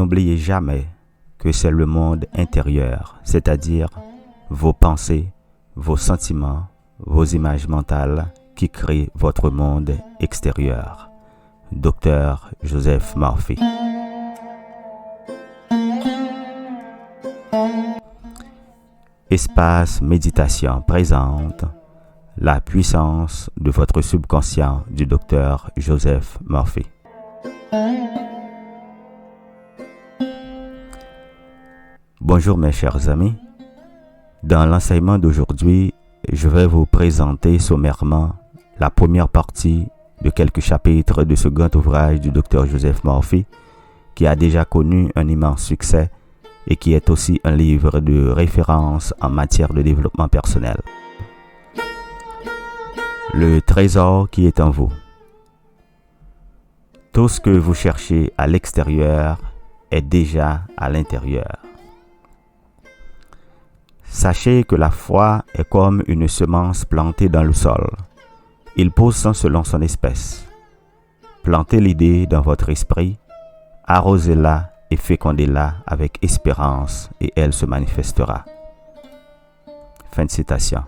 n'oubliez jamais que c'est le monde intérieur, c'est-à-dire vos pensées, vos sentiments, vos images mentales qui créent votre monde extérieur. Dr. Joseph Murphy. Espace Méditation présente la puissance de votre subconscient du Dr. Joseph Murphy. Bonjour mes chers amis. Dans l'enseignement d'aujourd'hui, je vais vous présenter sommairement la première partie de quelques chapitres de ce grand ouvrage du Dr. Joseph Murphy, qui a déjà connu un immense succès et qui est aussi un livre de référence en matière de développement personnel. Le trésor qui est en vous. Tout ce que vous cherchez à l'extérieur est déjà à l'intérieur. Sachez que la foi est comme une semence plantée dans le sol. Il pousse selon son espèce. Plantez l'idée dans votre esprit, arrosez-la et fécondez-la avec espérance et elle se manifestera. Fin de citation.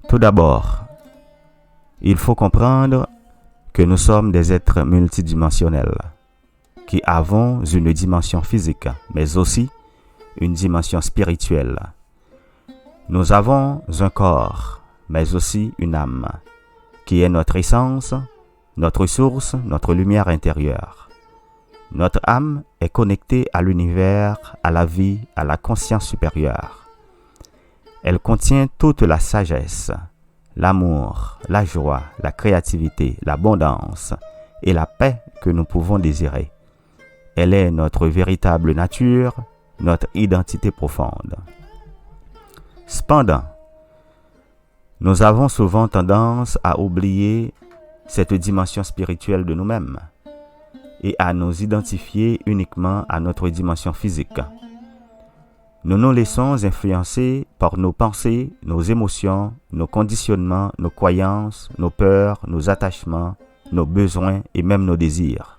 Tout d'abord, il faut comprendre que nous sommes des êtres multidimensionnels qui avons une dimension physique, mais aussi une dimension spirituelle. Nous avons un corps, mais aussi une âme, qui est notre essence, notre source, notre lumière intérieure. Notre âme est connectée à l'univers, à la vie, à la conscience supérieure. Elle contient toute la sagesse, l'amour, la joie, la créativité, l'abondance et la paix que nous pouvons désirer. Elle est notre véritable nature, notre identité profonde. Cependant, nous avons souvent tendance à oublier cette dimension spirituelle de nous-mêmes et à nous identifier uniquement à notre dimension physique. Nous nous laissons influencer par nos pensées, nos émotions, nos conditionnements, nos croyances, nos peurs, nos attachements, nos besoins et même nos désirs.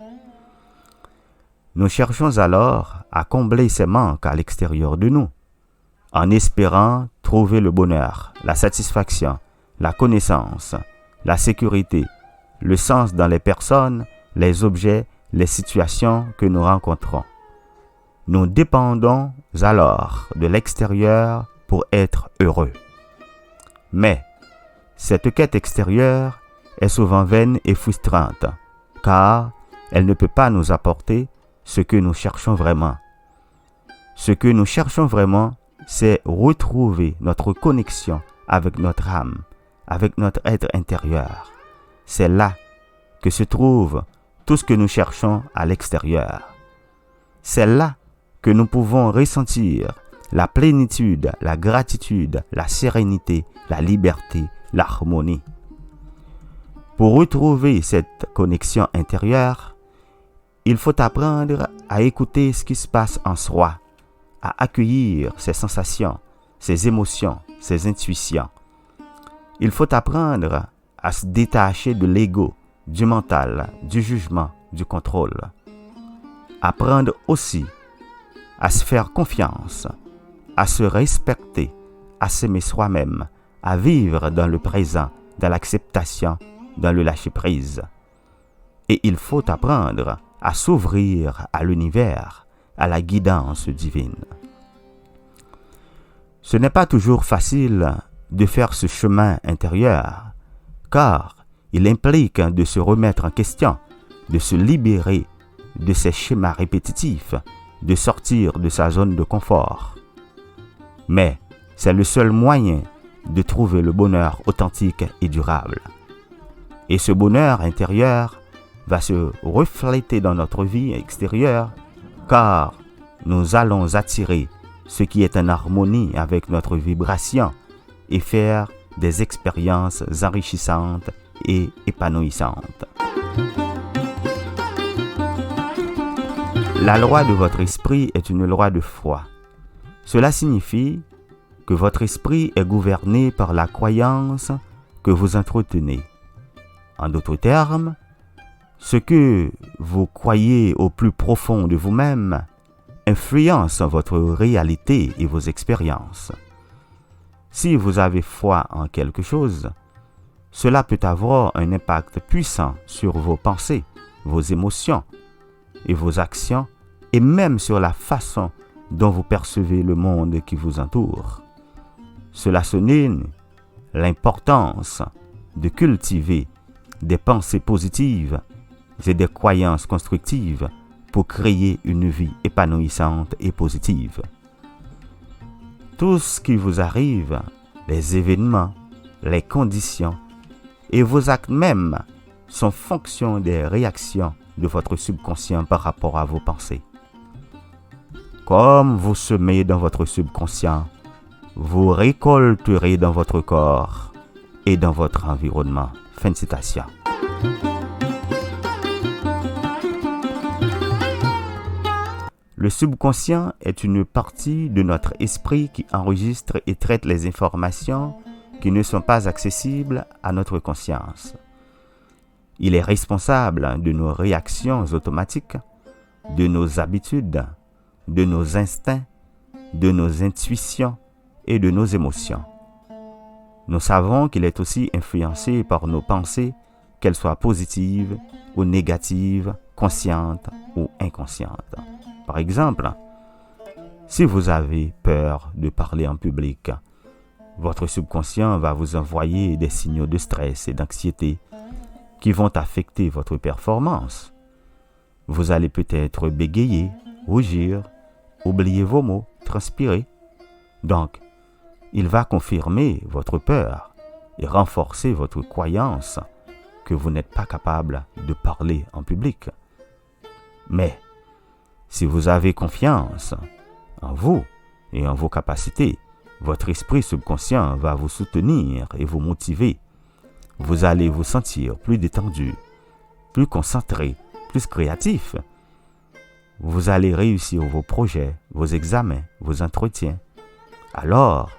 Nous cherchons alors à combler ces manques à l'extérieur de nous, en espérant trouver le bonheur, la satisfaction, la connaissance, la sécurité, le sens dans les personnes, les objets, les situations que nous rencontrons. Nous dépendons alors de l'extérieur pour être heureux. Mais cette quête extérieure est souvent vaine et frustrante, car elle ne peut pas nous apporter ce que nous cherchons vraiment. Ce que nous cherchons vraiment, c'est retrouver notre connexion avec notre âme, avec notre être intérieur. C'est là que se trouve tout ce que nous cherchons à l'extérieur. C'est là que nous pouvons ressentir la plénitude, la gratitude, la sérénité, la liberté, l'harmonie. Pour retrouver cette connexion intérieure, il faut apprendre à écouter ce qui se passe en soi, à accueillir ses sensations, ses émotions, ses intuitions. Il faut apprendre à se détacher de l'ego, du mental, du jugement, du contrôle. Apprendre aussi à se faire confiance, à se respecter, à s'aimer soi-même, à vivre dans le présent, dans l'acceptation, dans le lâcher-prise. Et il faut apprendre à s'ouvrir à l'univers, à la guidance divine. Ce n'est pas toujours facile de faire ce chemin intérieur, car il implique de se remettre en question, de se libérer de ces schémas répétitifs, de sortir de sa zone de confort. Mais c'est le seul moyen de trouver le bonheur authentique et durable. Et ce bonheur intérieur va se refléter dans notre vie extérieure, car nous allons attirer ce qui est en harmonie avec notre vibration et faire des expériences enrichissantes et épanouissantes. La loi de votre esprit est une loi de foi. Cela signifie que votre esprit est gouverné par la croyance que vous entretenez. En d'autres termes, Ce que vous croyez au plus profond de vous-même influence votre réalité et vos expériences. Si vous avez foi en quelque chose, cela peut avoir un impact puissant sur vos pensées, vos émotions et vos actions, et même sur la façon dont vous percevez le monde qui vous entoure. Cela souligne l'importance de cultiver des pensées positives et des croyances constructives pour créer une vie épanouissante et positive. Tout ce qui vous arrive, les événements, les conditions et vos actes même sont fonction des réactions de votre subconscient par rapport à vos pensées. Comme vous semez dans votre subconscient, vous récolterez dans votre corps et dans votre environnement. Fin de citation. Le subconscient est une partie de notre esprit qui enregistre et traite les informations qui ne sont pas accessibles à notre conscience. Il est responsable de nos réactions automatiques, de nos habitudes, de nos instincts, de nos intuitions et de nos émotions. Nous savons qu'il est aussi influencé par nos pensées, qu'elles soient positives ou négatives, conscientes ou inconscientes. Par exemple, si vous avez peur de parler en public, votre subconscient va vous envoyer des signaux de stress et d'anxiété qui vont affecter votre performance. Vous allez peut-être bégayer, rougir, oublier vos mots, transpirer. Donc, il va confirmer votre peur et renforcer votre croyance que vous n'êtes pas capable de parler en public. Mais, si vous avez confiance en vous et en vos capacités, votre esprit subconscient va vous soutenir et vous motiver. Vous allez vous sentir plus détendu, plus concentré, plus créatif. Vous allez réussir vos projets, vos examens, vos entretiens. Alors,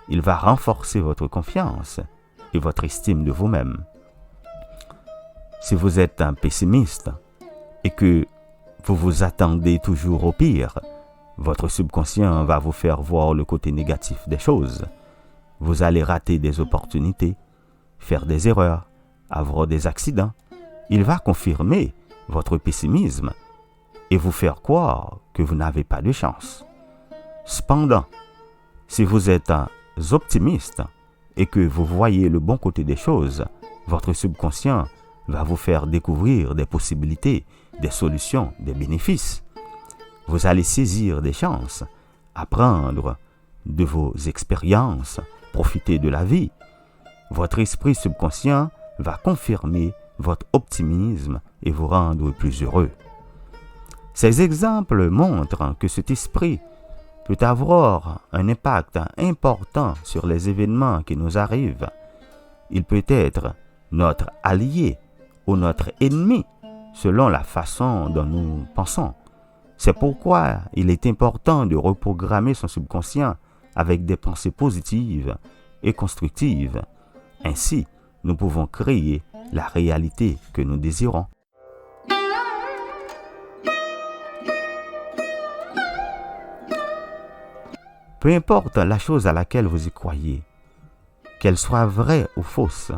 il va renforcer votre confiance et votre estime de vous-même. Si vous êtes un pessimiste et que vous vous attendez toujours au pire, votre subconscient va vous faire voir le côté négatif des choses. Vous allez rater des opportunités, faire des erreurs, avoir des accidents. Il va confirmer votre pessimisme et vous faire croire que vous n'avez pas de chance. Cependant, si vous êtes un optimiste et que vous voyez le bon côté des choses, votre subconscient va vous faire découvrir des possibilités, des solutions, des bénéfices. Vous allez saisir des chances, apprendre de vos expériences, profiter de la vie. Votre esprit subconscient va confirmer votre optimisme et vous rendre plus heureux. Ces exemples montrent que cet esprit peut avoir un impact important sur les événements qui nous arrivent. Il peut être notre allié ou notre ennemi selon la façon dont nous pensons. C'est pourquoi il est important de reprogrammer son subconscient avec des pensées positives et constructives. Ainsi, nous pouvons créer la réalité que nous désirons. Peu importe la chose à laquelle vous y croyez, qu'elle soit vraie ou fausse,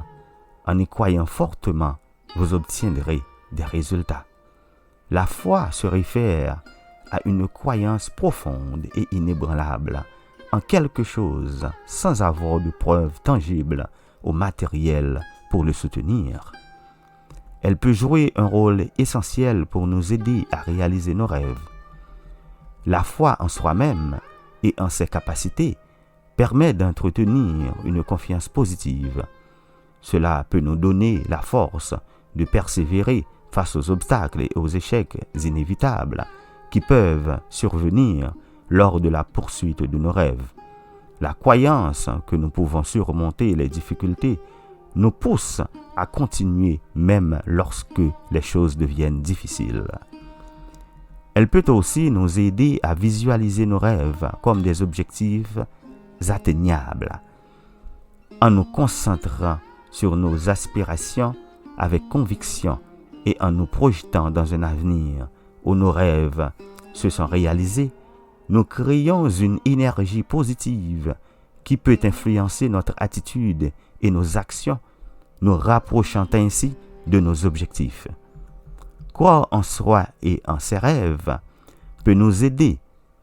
en y croyant fortement, vous obtiendrez des résultats. La foi se réfère à une croyance profonde et inébranlable en quelque chose sans avoir de preuves tangibles ou matérielles pour le soutenir. Elle peut jouer un rôle essentiel pour nous aider à réaliser nos rêves. La foi en soi-même et en ses capacités permet d'entretenir une confiance positive. Cela peut nous donner la force de persévérer face aux obstacles et aux échecs inévitables qui peuvent survenir lors de la poursuite de nos rêves. La croyance que nous pouvons surmonter les difficultés nous pousse à continuer même lorsque les choses deviennent difficiles. Elle peut aussi nous aider à visualiser nos rêves comme des objectifs atteignables. En nous concentrant sur nos aspirations avec conviction et en nous projetant dans un avenir où nos rêves se sont réalisés, nous créons une énergie positive qui peut influencer notre attitude et nos actions, nous rapprochant ainsi de nos objectifs. Croire en soi et en ses rêves peut nous aider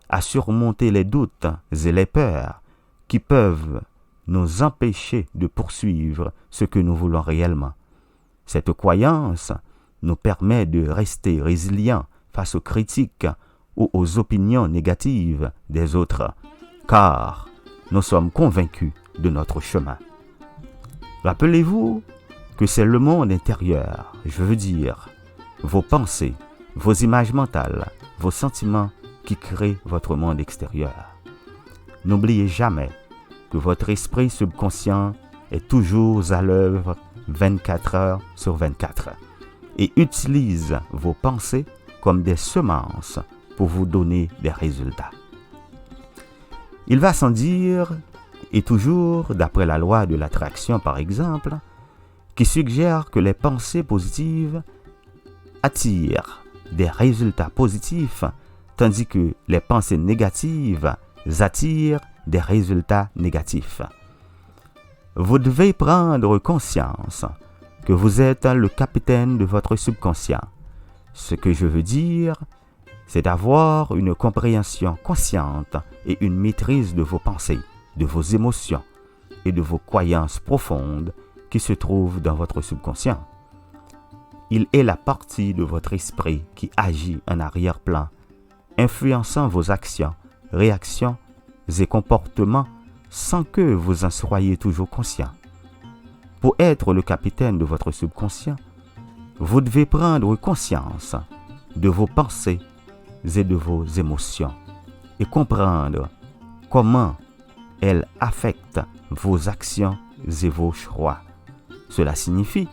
à surmonter les doutes et les peurs qui peuvent nous empêcher de poursuivre ce que nous voulons réellement. Cette croyance nous permet de rester résilients face aux critiques ou aux opinions négatives des autres, car nous sommes convaincus de notre chemin. Rappelez-vous que c'est le monde intérieur, je veux dire, vos pensées, vos images mentales, vos sentiments qui créent votre monde extérieur. N'oubliez jamais que votre esprit subconscient est toujours à l'œuvre 24 heures sur 24 et utilise vos pensées comme des semences pour vous donner des résultats. Il va sans dire, et toujours d'après la loi de l'attraction par exemple, qui suggère que les pensées positives attirent des résultats positifs, tandis que les pensées négatives attirent des résultats négatifs. Vous devez prendre conscience que vous êtes le capitaine de votre subconscient. Ce que je veux dire, c'est d'avoir une compréhension consciente et une maîtrise de vos pensées, de vos émotions et de vos croyances profondes qui se trouvent dans votre subconscient. Il est la partie de votre esprit qui agit en arrière-plan, influençant vos actions, réactions et comportements sans que vous en soyez toujours conscient. Pour être le capitaine de votre subconscient, vous devez prendre conscience de vos pensées et de vos émotions et comprendre comment elles affectent vos actions et vos choix. Cela signifie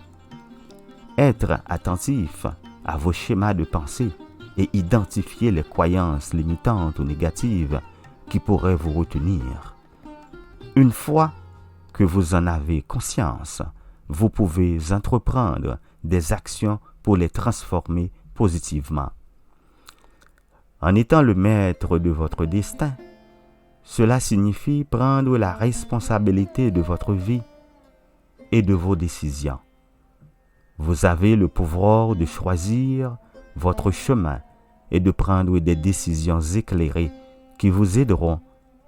être attentif à vos schémas de pensée et identifier les croyances limitantes ou négatives qui pourraient vous retenir. Une fois que vous en avez conscience, vous pouvez entreprendre des actions pour les transformer positivement. En étant le maître de votre destin, cela signifie prendre la responsabilité de votre vie et de vos décisions. Vous avez le pouvoir de choisir votre chemin et de prendre des décisions éclairées qui vous aideront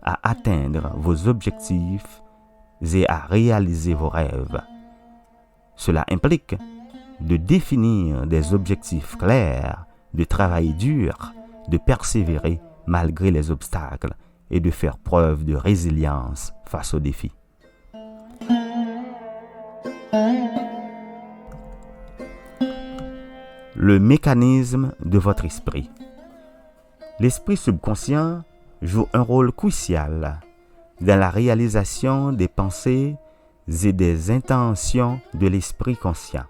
à atteindre vos objectifs et à réaliser vos rêves. Cela implique de définir des objectifs clairs, de travailler dur, de persévérer malgré les obstacles et de faire preuve de résilience face aux défis. Le mécanisme de votre esprit. L'esprit subconscient joue un rôle crucial dans la réalisation des pensées et des intentions de l'esprit conscient.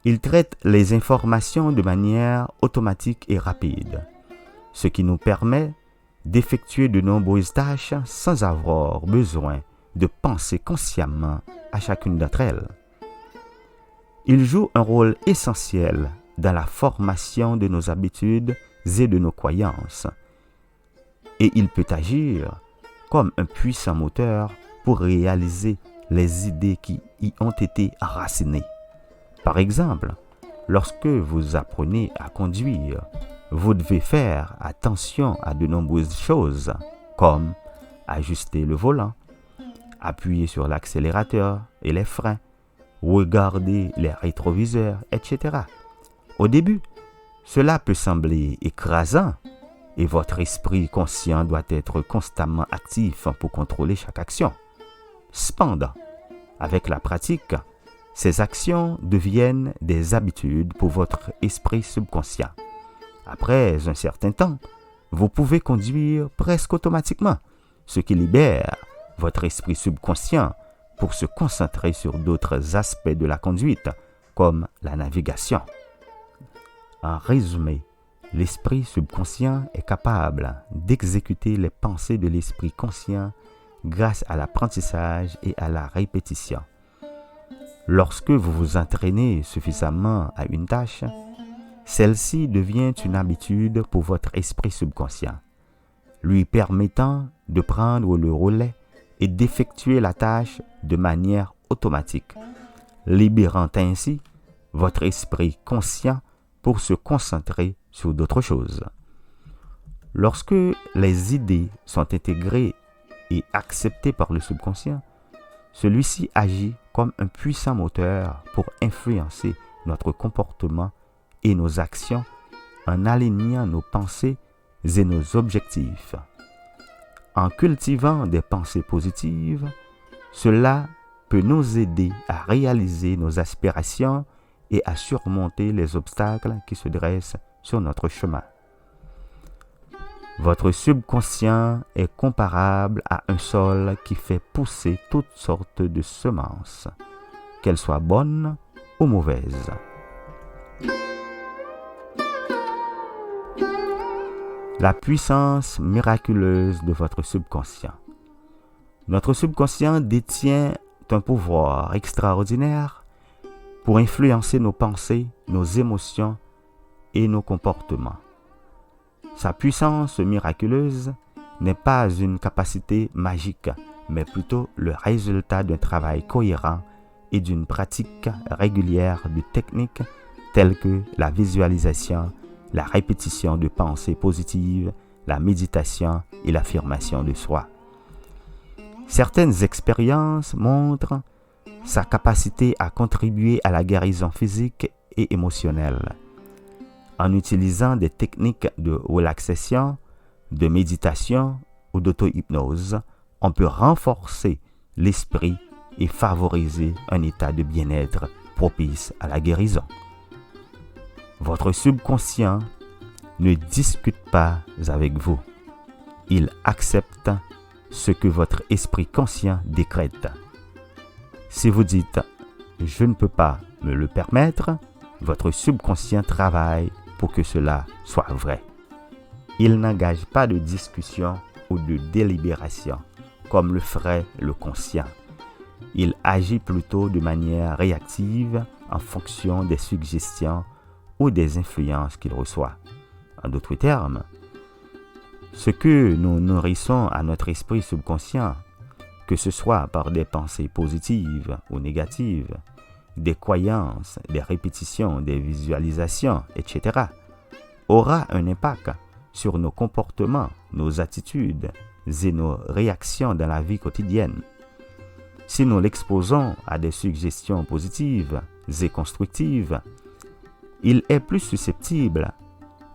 Il traite les informations de manière automatique et rapide, ce qui nous permet d'effectuer de nombreuses tâches sans avoir besoin de penser consciemment à chacune d'entre elles. Il joue un rôle essentiel dans la formation de nos habitudes et de nos croyances, et il peut agir comme un puissant moteur pour réaliser les idées qui y ont été enracinées. Par exemple, lorsque vous apprenez à conduire, vous devez faire attention à de nombreuses choses, comme ajuster le volant, appuyer sur l'accélérateur et les freins, regarder les rétroviseurs, etc. Au début, cela peut sembler écrasant et votre esprit conscient doit être constamment actif pour contrôler chaque action. Cependant, avec la pratique, ces actions deviennent des habitudes pour votre esprit subconscient. Après un certain temps, vous pouvez conduire presque automatiquement, ce qui libère votre esprit subconscient pour se concentrer sur d'autres aspects de la conduite, comme la navigation. En résumé, l'esprit subconscient est capable d'exécuter les pensées de l'esprit conscient grâce à l'apprentissage et à la répétition. Lorsque vous vous entraînez suffisamment à une tâche, celle-ci devient une habitude pour votre esprit subconscient, lui permettant de prendre le relais et d'effectuer la tâche de manière automatique, libérant ainsi votre esprit conscient pour se concentrer sur d'autres choses. Lorsque les idées sont intégrées et acceptées par le subconscient, celui-ci agit comme un puissant moteur pour influencer notre comportement et nos actions en alignant nos pensées et nos objectifs. En cultivant des pensées positives, cela peut nous aider à réaliser nos aspirations et à surmonter les obstacles qui se dressent sur notre chemin. Votre subconscient est comparable à un sol qui fait pousser toutes sortes de semences, qu'elles soient bonnes ou mauvaises. La puissance miraculeuse de votre subconscient. Notre subconscient détient un pouvoir extraordinaire pour influencer nos pensées, nos émotions et nos comportements. Sa puissance miraculeuse n'est pas une capacité magique, mais plutôt le résultat d'un travail cohérent et d'une pratique régulière de techniques telles que la visualisation, la répétition de pensées positives, la méditation et l'affirmation de soi. Certaines expériences montrent sa capacité à contribuer à la guérison physique et émotionnelle. En utilisant des techniques de relaxation, de méditation ou d'auto-hypnose, on peut renforcer l'esprit et favoriser un état de bien-être propice à la guérison. Votre subconscient ne discute pas avec vous. Il accepte ce que votre esprit conscient décrète. Si vous dites « je ne peux pas me le permettre », votre subconscient travaille pour que cela soit vrai. Il n'engage pas de discussion ou de délibération, comme le ferait le conscient. Il agit plutôt de manière réactive en fonction des suggestions ou des influences qu'il reçoit. En d'autres termes, ce que nous nourrissons à notre esprit subconscient, que ce soit par des pensées positives ou négatives, des croyances, des répétitions, des visualisations, etc., aura un impact sur nos comportements, nos attitudes et nos réactions dans la vie quotidienne. Si nous l'exposons à des suggestions positives et constructives, il est plus susceptible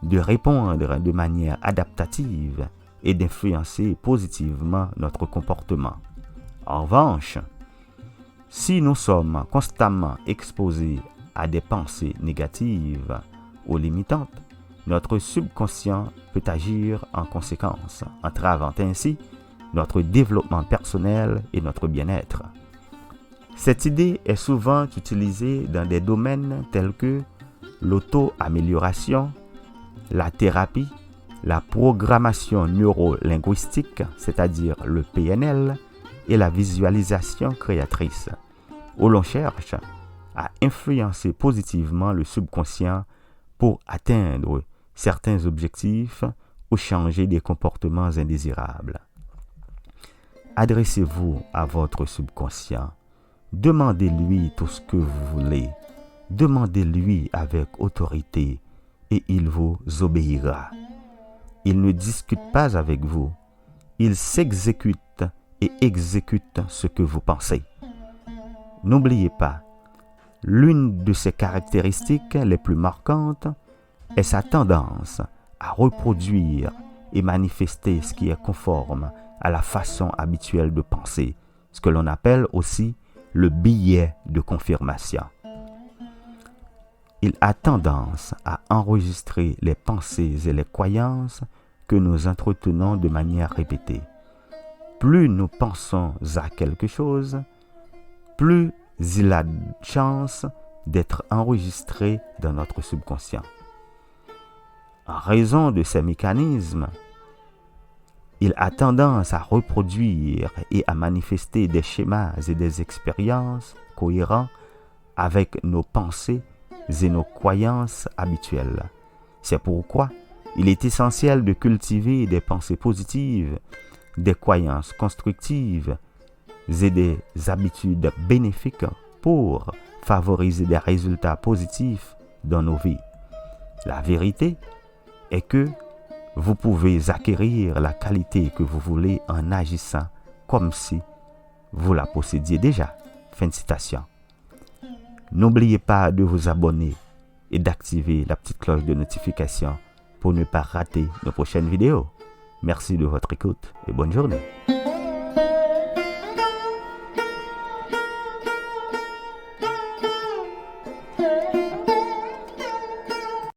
de répondre de manière adaptative et d'influencer positivement notre comportement. En revanche, si nous sommes constamment exposés à des pensées négatives ou limitantes, notre subconscient peut agir en conséquence, entravant ainsi notre développement personnel et notre bien-être. Cette idée est souvent utilisée dans des domaines tels que l'auto-amélioration, la thérapie, la programmation neuro-linguistique, c'est-à-dire le PNL, et la visualisation créatrice, où l'on cherche à influencer positivement le subconscient pour atteindre certains objectifs ou changer des comportements indésirables. Adressez-vous à votre subconscient. Demandez-lui tout ce que vous voulez. Demandez-lui avec autorité et il vous obéira. Il ne discute pas avec vous. Il s'exécute et exécute ce que vous pensez. N'oubliez pas, l'une de ses caractéristiques les plus marquantes est sa tendance à reproduire et manifester ce qui est conforme à la façon habituelle de penser, ce que l'on appelle aussi le biais de confirmation. Il a tendance à enregistrer les pensées et les croyances que nous entretenons de manière répétée. Plus nous pensons à quelque chose, plus il a de chance d'être enregistré dans notre subconscient. En raison de ces mécanismes, il a tendance à reproduire et à manifester des schémas et des expériences cohérents avec nos pensées et nos croyances habituelles. C'est pourquoi il est essentiel de cultiver des pensées positives, des croyances constructives et des habitudes bénéfiques pour favoriser des résultats positifs dans nos vies. La vérité est que vous pouvez acquérir la qualité que vous voulez en agissant comme si vous la possédiez déjà. Fin de citation. N'oubliez pas de vous abonner et d'activer la petite cloche de notification pour ne pas rater nos prochaines vidéos. Merci de votre écoute et bonne journée.